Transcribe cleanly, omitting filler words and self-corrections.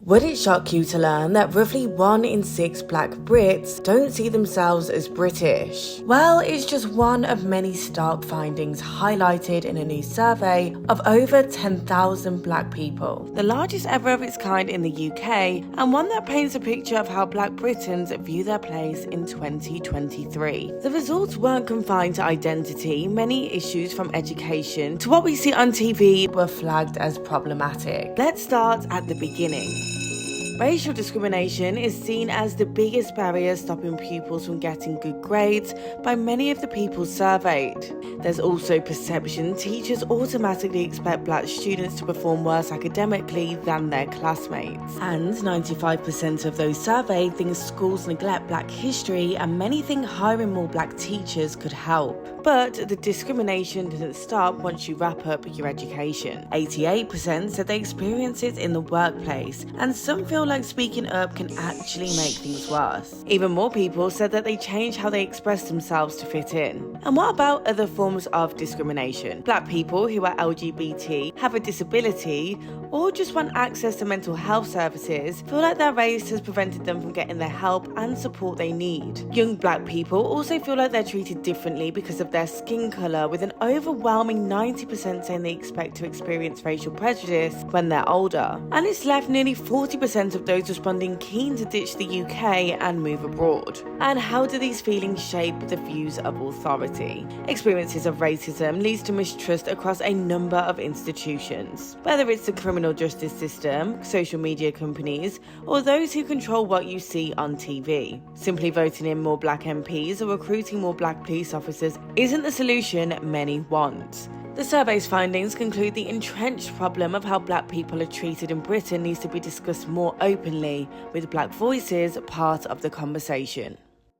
Would it shock you to learn that roughly 1 in 6 Black Brits don't see themselves as British? Well, it's just one of many stark findings highlighted in a new survey of over 10,000 Black people, the largest ever of its kind in the UK, and one that paints a picture of how Black Britons view their place in 2023. The results weren't confined to identity. Many issues from education to what we see on TV were flagged as problematic. Let's start at the beginning. Racial discrimination is seen as the biggest barrier stopping pupils from getting good grades by many of the people surveyed. There's also perception teachers automatically expect Black students to perform worse academically than their classmates. And 95% of those surveyed think schools neglect Black history, and many think hiring more Black teachers could help. But the discrimination doesn't stop once you wrap up your education. 88% said they experience it in the workplace, and some feel like speaking up can actually make things worse. Even more people said that they change how they express themselves to fit in. And what about other forms of discrimination? Black people who are LGBT, have a disability, or just want access to mental health services feel like their race has prevented them from getting the help and support they need. Young Black people also feel like they're treated differently because of their skin colour, with an overwhelming 90% saying they expect to experience racial prejudice when they're older. And it's left nearly 40% of those responding keen to ditch the UK and move abroad. And how do these feelings shape the views of authority? Experiences of racism leads to mistrust across a number of institutions, whether it's the criminal justice system, social media companies, or those who control what you see on TV. Simply voting in more Black MPs or recruiting more Black police officers isn't the solution many want. The survey's findings conclude the entrenched problem of how Black people are treated in Britain needs to be discussed more openly, with Black voices part of the conversation.